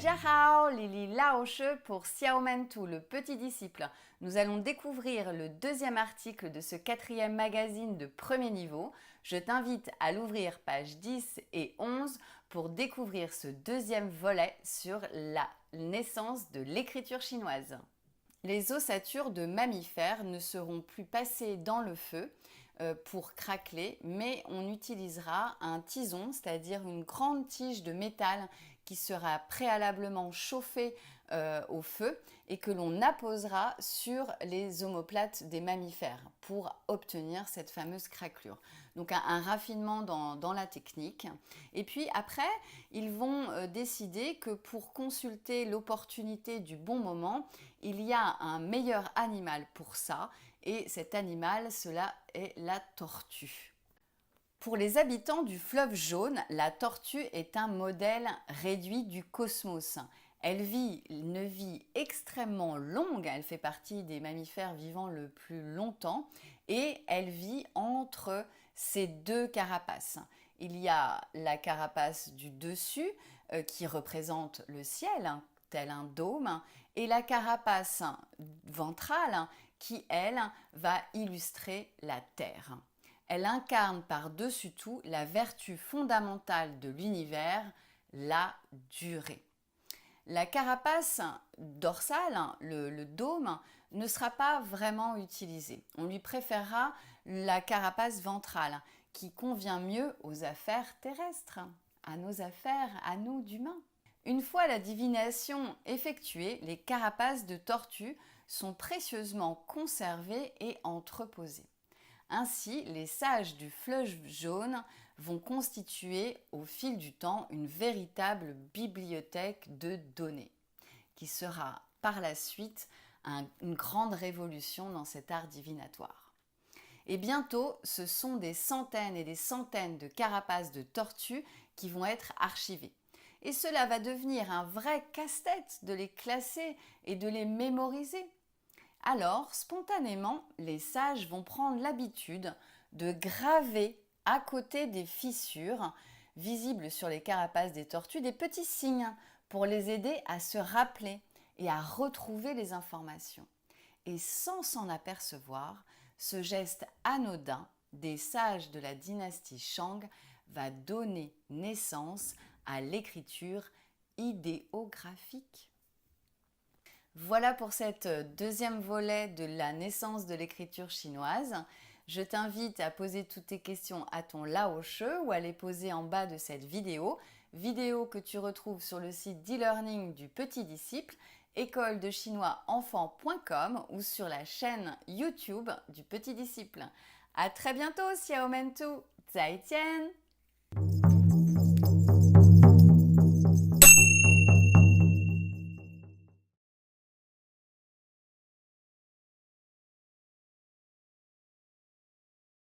Dajiahao, Lili Laoshe pour Xiaomentu, le petit disciple. Nous allons découvrir le deuxième article de ce quatrième magazine de premier niveau. Je t'invite à l'ouvrir pages 10 et 11 pour découvrir ce deuxième volet sur la naissance de l'écriture chinoise. Les ossatures de mammifères ne seront plus passées dans le feu pour craqueler, mais on utilisera un tison, c'est-à-dire une grande tige de métal qui sera préalablement chauffée au feu et que l'on apposera sur les omoplates des mammifères pour obtenir cette fameuse craquelure. Donc un raffinement dans la technique. Et puis après, ils vont décider que pour consulter l'opportunité du bon moment, il y a un meilleur animal pour ça, et cet animal, cela est la tortue. Pour les habitants du fleuve jaune, la tortue est un modèle réduit du cosmos. Elle vit une vie extrêmement longue, elle fait partie des mammifères vivant le plus longtemps et elle vit entre ces deux carapaces. Il y a la carapace du dessus qui représente le ciel, tel un dôme, et la carapace ventrale qui, elle, va illustrer la Terre. Elle incarne par-dessus tout la vertu fondamentale de l'univers, la durée. La carapace dorsale, le dôme, ne sera pas vraiment utilisée. On lui préférera la carapace ventrale, qui convient mieux aux affaires terrestres, à nos affaires, à nous d'humains. Une fois la divination effectuée, les carapaces de tortue sont précieusement conservées et entreposées. Ainsi, les sages du fleuve jaune vont constituer au fil du temps une véritable bibliothèque de données, qui sera par la suite une grande révolution dans cet art divinatoire. Et bientôt, ce sont des centaines et des centaines de carapaces de tortues qui vont être archivées. Et cela va devenir un vrai casse-tête de les classer et de les mémoriser. Alors, spontanément, les sages vont prendre l'habitude de graver à côté des fissures visibles sur les carapaces des tortues des petits signes pour les aider à se rappeler et à retrouver les informations. Et sans s'en apercevoir, ce geste anodin des sages de la dynastie Shang va donner naissance à l'écriture idéographique. Voilà pour cette deuxième volet de la naissance de l'écriture chinoise. Je t'invite à poser toutes tes questions à ton Laoshe ou à les poser en bas de cette vidéo que tu retrouves sur le site d'e-learning du Petit Disciple, écoledechinoisenfant.com ou sur la chaîne YouTube du Petit Disciple. À très bientôt, Xiaomentu, 再见!